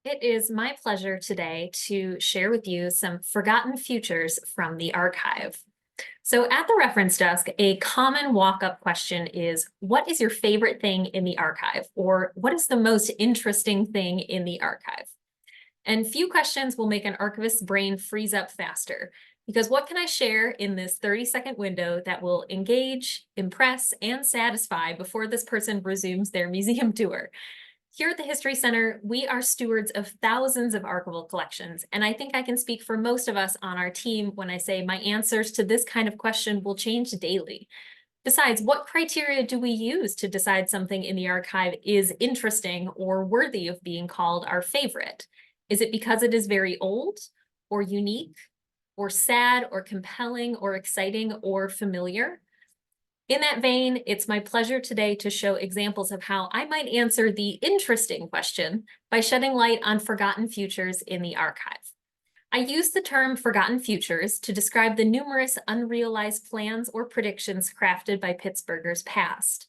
It is my pleasure today to share with you some forgotten futures from the archive. So at the reference desk, a common walk-up question is, what is your favorite thing in the archive? Or what is the most interesting thing in the archive? And few questions will make an archivist's brain freeze up faster, because what can I share in this 30-second window that will engage, impress, and satisfy before this person resumes their museum tour? Here at the History Center, we are stewards of thousands of archival collections, and I think I can speak for most of us on our team when I say my answers to this kind of question will change daily. Besides, what criteria do we use to decide something in the archive is interesting or worthy of being called our favorite? Is it because it is very old, or unique, or sad, or compelling, or exciting, or familiar? In that vein, it's my pleasure today to show examples of how I might answer the interesting question by shedding light on forgotten futures in the archive. I use the term forgotten futures to describe the numerous unrealized plans or predictions crafted by Pittsburghers past.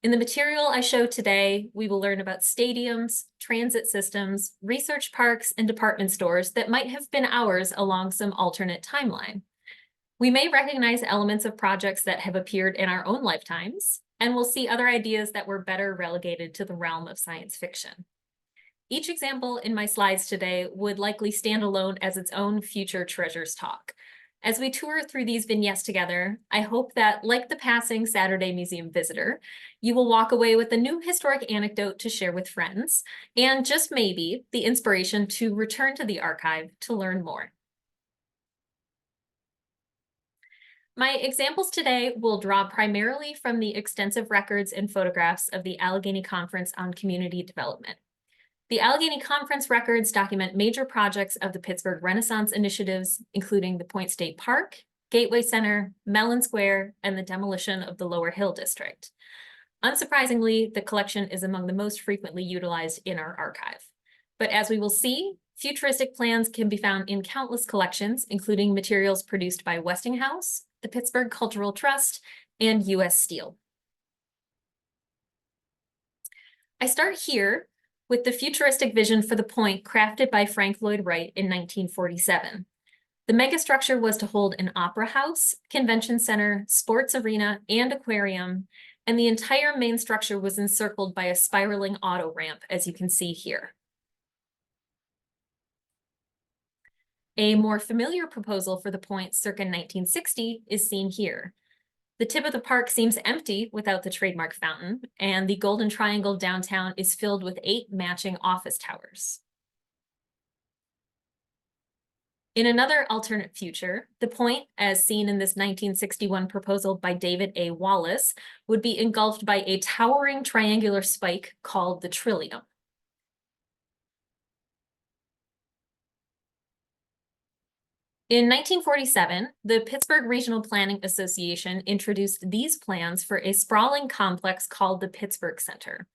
In the material I show today, we will learn about stadiums, transit systems, research parks, and department stores that might have been ours along some alternate timeline. We may recognize elements of projects that have appeared in our own lifetimes, and we'll see other ideas that were better relegated to the realm of science fiction. Each example in my slides today would likely stand alone as its own future treasures talk. As we tour through these vignettes together, I hope that, like the passing Saturday museum visitor, you will walk away with a new historic anecdote to share with friends, and just maybe the inspiration to return to the archive to learn more. My examples today will draw primarily from the extensive records and photographs of the Allegheny Conference on Community Development. The Allegheny Conference records document major projects of the Pittsburgh Renaissance initiatives, including the Point State Park, Gateway Center, Mellon Square, and the demolition of the Lower Hill District. Unsurprisingly, the collection is among the most frequently utilized in our archive. But as we will see, futuristic plans can be found in countless collections, including materials produced by Westinghouse, the Pittsburgh Cultural Trust, and U.S. Steel. I start here with the futuristic vision for the Point crafted by Frank Lloyd Wright in 1947. The megastructure was to hold an opera house, convention center, sports arena, and aquarium, and the entire main structure was encircled by a spiraling auto ramp, as you can see here. A more familiar proposal for the Point circa 1960 is seen here. The tip of the park seems empty without the trademark fountain, and the Golden Triangle downtown is filled with 8 matching office towers. In another alternate future, the Point, as seen in this 1961 proposal by David A. Wallace, would be engulfed by a towering triangular spike called the Trillium. In 1947, the Pittsburgh Regional Planning Association introduced these plans for a sprawling complex called the Pittsburgh Center.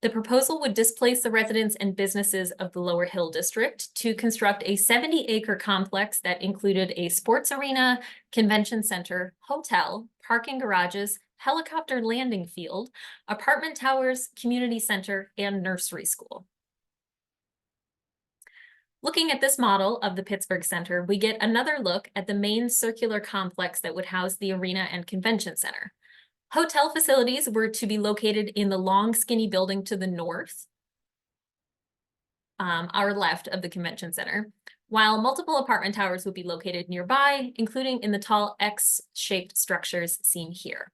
The proposal would displace the residents and businesses of the Lower Hill District to construct a 70-acre complex that included a sports arena, convention center, hotel, parking garages, helicopter landing field, apartment towers, community center, and nursery school. Looking at this model of the Pittsburgh Center, we get another look at the main circular complex that would house the arena and convention center. Hotel facilities were to be located in the long, skinny building to the north, our left of the convention center, while multiple apartment towers would be located nearby, including in the tall X-shaped structures seen here.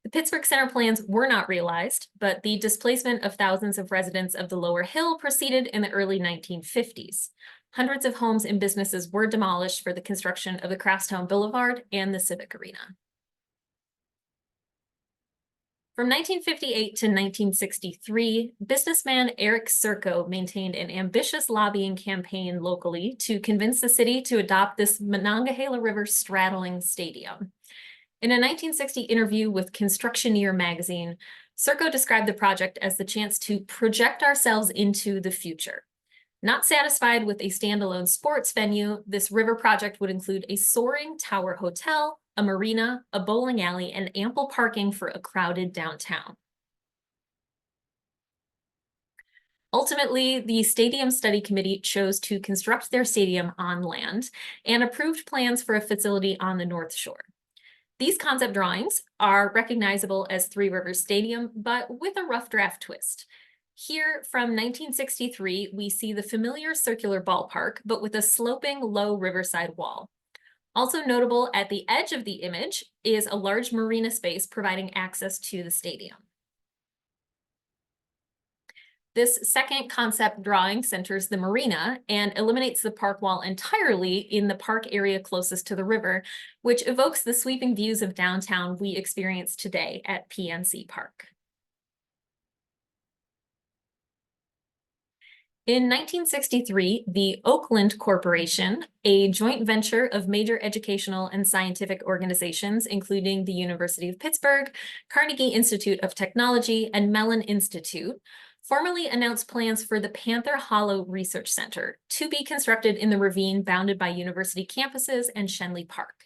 The Pittsburgh Center plans were not realized, but the displacement of thousands of residents of the Lower Hill proceeded in the early 1950s. Hundreds of homes and businesses were demolished for the construction of the Crosstown Boulevard and the Civic Arena. From 1958 to 1963, businessman Eric Serco maintained an ambitious lobbying campaign locally to convince the city to adopt this Monongahela River straddling stadium. In a 1960 interview with Constructioneer magazine, Serco described the project as the chance to project ourselves into the future. Not satisfied with a standalone sports venue, this river project would include a soaring tower hotel, a marina, a bowling alley, and ample parking for a crowded downtown. Ultimately, the Stadium Study Committee chose to construct their stadium on land and approved plans for a facility on the North Shore. These concept drawings are recognizable as Three Rivers Stadium, but with a rough draft twist. Here from 1963, we see the familiar circular ballpark, but with a sloping low riverside wall. Also notable at the edge of the image is a large marina space providing access to the stadium. This second concept drawing centers the marina and eliminates the park wall entirely in the park area closest to the river, which evokes the sweeping views of downtown we experience today at PNC Park. In 1963, the Oakland Corporation, a joint venture of major educational and scientific organizations, including the University of Pittsburgh, Carnegie Institute of Technology, and Mellon Institute, formally announced plans for the Panther Hollow Research Center to be constructed in the ravine bounded by university campuses and Schenley Park.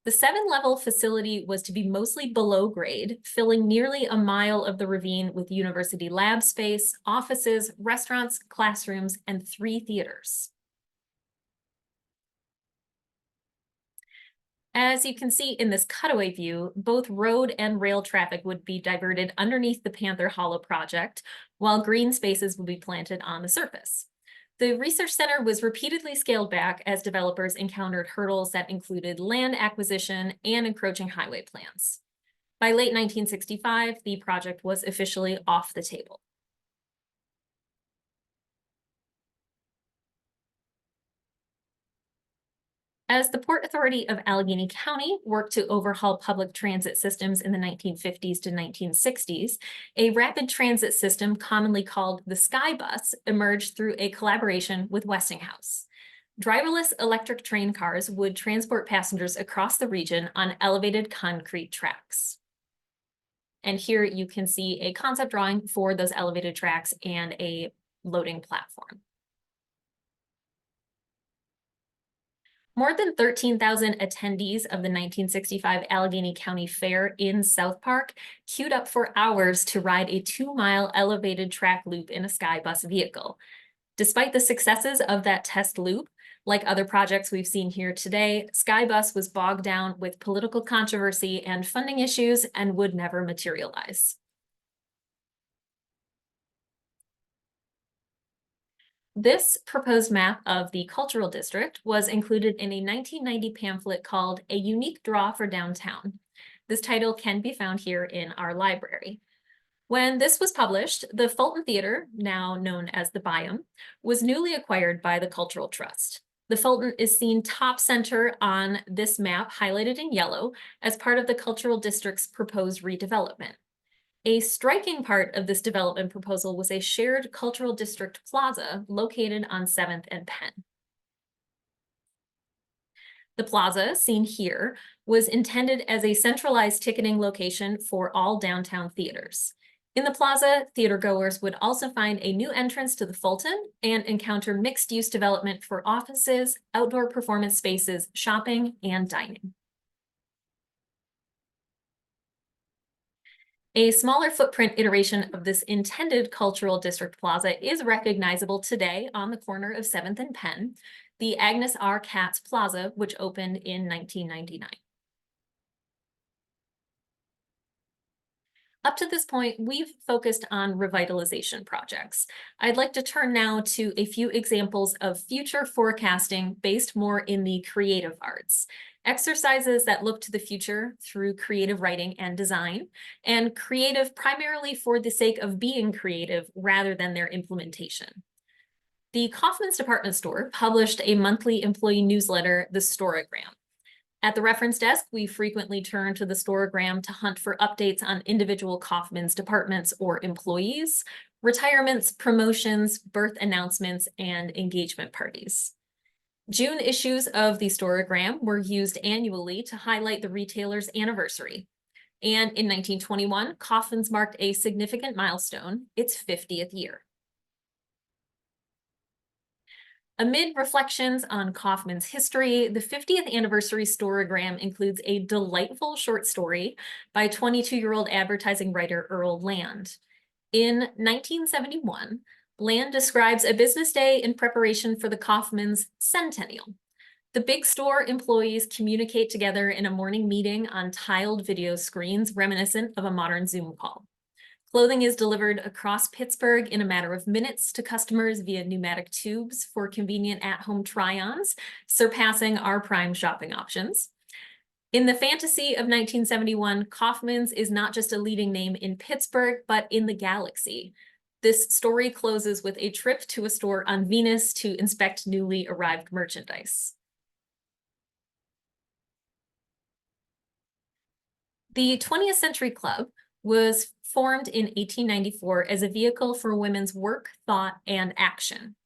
The 7-level facility was to be mostly below grade, filling nearly a mile of the ravine with university lab space, offices, restaurants, classrooms, and 3 theaters. As you can see in this cutaway view, both road and rail traffic would be diverted underneath the Panther Hollow project, while green spaces would be planted on the surface. The research center was repeatedly scaled back as developers encountered hurdles that included land acquisition and encroaching highway plans. By late 1965, the project was officially off the table. As the Port Authority of Allegheny County worked to overhaul public transit systems in the 1950s to 1960s, a rapid transit system commonly called the Sky Bus emerged through a collaboration with Westinghouse. Driverless electric train cars would transport passengers across the region on elevated concrete tracks. And here you can see a concept drawing for those elevated tracks and a loading platform. More than 13,000 attendees of the 1965 Allegheny County Fair in South Park queued up for hours to ride a 2-mile elevated track loop in a Sky Bus vehicle. Despite the successes of that test loop, like other projects we've seen here today, Sky Bus was bogged down with political controversy and funding issues and would never materialize. This proposed map of the cultural district was included in a 1990 pamphlet called A Unique Draw for Downtown. This title can be found here in our library. When this was published, the Fulton Theater, now known as the Byam, was newly acquired by the Cultural Trust. The Fulton is seen top center on this map, highlighted in yellow, as part of the cultural district's proposed redevelopment. A striking part of this development proposal was a shared cultural district plaza located on 7th and Penn. The plaza, seen here, was intended as a centralized ticketing location for all downtown theaters. In the plaza, theatergoers would also find a new entrance to the Fulton and encounter mixed-use development for offices, outdoor performance spaces, shopping, and dining. A smaller footprint iteration of this intended cultural district plaza is recognizable today on the corner of 7th and Penn, the Agnes R. Katz Plaza, which opened in 1999. Up to this point, we've focused on revitalization projects. I'd like to turn now to a few examples of future forecasting based more in the creative arts. Exercises that look to the future through creative writing and design, and creative primarily for the sake of being creative rather than their implementation. The Kaufmann's department store published a monthly employee newsletter, The Storygram. At the reference desk, we frequently turn to the Storygram to hunt for updates on individual Kaufmann's departments or employees, retirements, promotions, birth announcements, and engagement parties. June issues of the Storygram were used annually to highlight the retailer's anniversary. And in 1921, Kaufmann's marked a significant milestone, its 50th year. Amid reflections on Kaufmann's history, the 50th anniversary Storygram includes a delightful short story by 22-year-old advertising writer Earl Land. In 1971, Land describes a business day in preparation for the Kaufman's centennial. The big store employees communicate together in a morning meeting on tiled video screens reminiscent of a modern Zoom call. Clothing is delivered across Pittsburgh in a matter of minutes to customers via pneumatic tubes for convenient at-home try-ons, surpassing our prime shopping options. In the fantasy of 1971, Kaufman's is not just a leading name in Pittsburgh, but in the galaxy. This story closes with a trip to a store on Venus to inspect newly arrived merchandise. The 20th Century Club was formed in 1894 as a vehicle for women's work, thought, and action.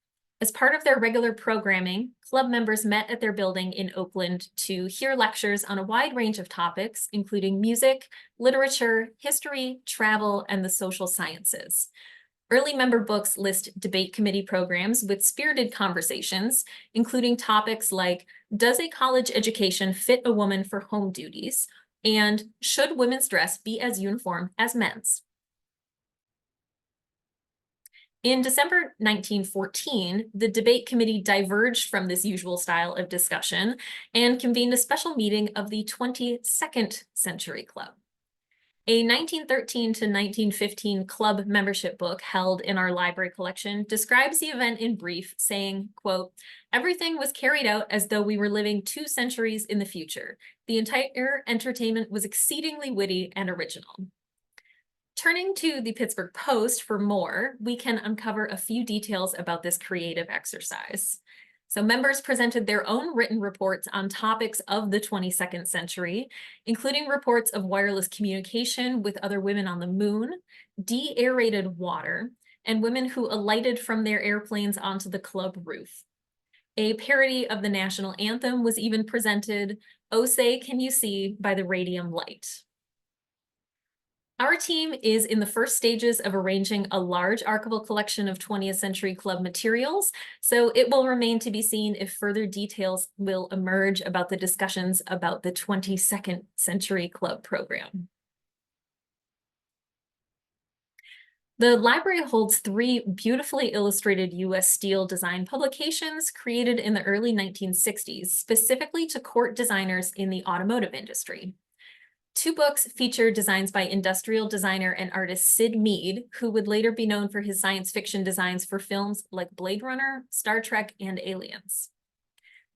As part of their regular programming, club members met at their building in Oakland to hear lectures on a wide range of topics, including music, literature, history, travel, and the social sciences. Early member books list debate committee programs with spirited conversations, including topics like, does a college education fit a woman for home duties? And should women's dress be as uniform as men's? In December 1914, the debate committee diverged from this usual style of discussion and convened a special meeting of the 22nd Century Club. A 1913 to 1915 club membership book held in our library collection describes the event in brief, saying, quote, everything was carried out as though we were living 2 centuries in the future. The entire entertainment was exceedingly witty and original. Turning to the Pittsburgh Post for more, we can uncover a few details about this creative exercise. So members presented their own written reports on topics of the 22nd century, including reports of wireless communication with other women on the moon, de-aerated water, and women who alighted from their airplanes onto the club roof. A parody of the national anthem was even presented, "Oh Say Can You See" by the Radium Light. Our team is in the first stages of arranging a large archival collection of 20th Century Club materials, so it will remain to be seen if further details will emerge about the discussions about the 22nd Century Club program. The library holds 3 beautifully illustrated U.S. Steel design publications created in the early 1960s, specifically to court designers in the automotive industry. 2 books feature designs by industrial designer and artist Sid Mead, who would later be known for his science fiction designs for films like Blade Runner, Star Trek, and Aliens.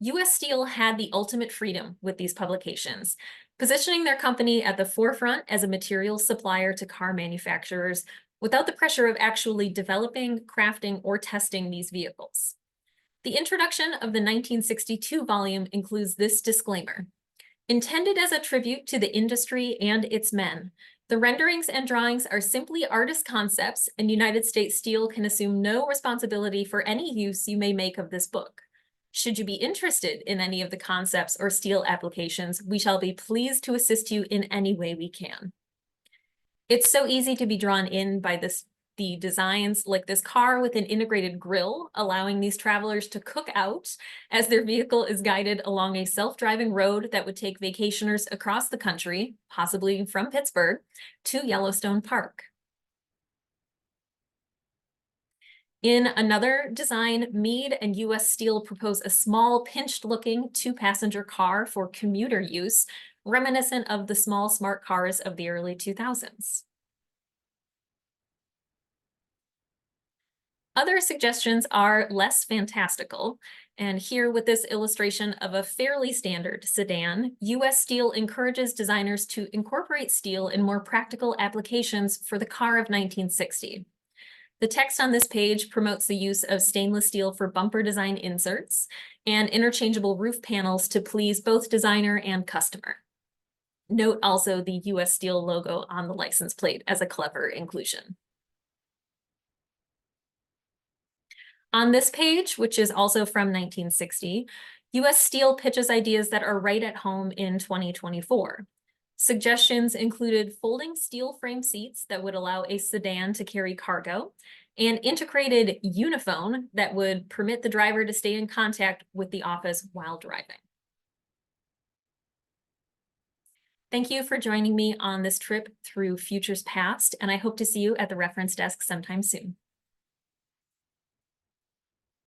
U.S. Steel had the ultimate freedom with these publications, positioning their company at the forefront as a materials supplier to car manufacturers without the pressure of actually developing, crafting, or testing these vehicles. The introduction of the 1962 volume includes this disclaimer. Intended as a tribute to the industry and its men, the renderings and drawings are simply artist concepts, and United States Steel can assume no responsibility for any use you may make of this book. Should you be interested in any of the concepts or steel applications, we shall be pleased to assist you in any way we can. It's so easy to be drawn in by the designs, like this car with an integrated grill, allowing these travelers to cook out as their vehicle is guided along a self-driving road that would take vacationers across the country, possibly from Pittsburgh, to Yellowstone Park. In another design, Mead and U.S. Steel propose a small, pinched-looking 2-passenger car for commuter use, reminiscent of the small, smart cars of the early 2000s. Other suggestions are less fantastical, and here with this illustration of a fairly standard sedan, U.S. Steel encourages designers to incorporate steel in more practical applications for the car of 1960. The text on this page promotes the use of stainless steel for bumper design inserts and interchangeable roof panels to please both designer and customer. Note also the U.S. Steel logo on the license plate as a clever inclusion. On this page, which is also from 1960, U.S. Steel pitches ideas that are right at home in 2024. Suggestions included folding steel frame seats that would allow a sedan to carry cargo, and integrated uniphone that would permit the driver to stay in contact with the office while driving. Thank you for joining me on this trip through futures past, and I hope to see you at the reference desk sometime soon.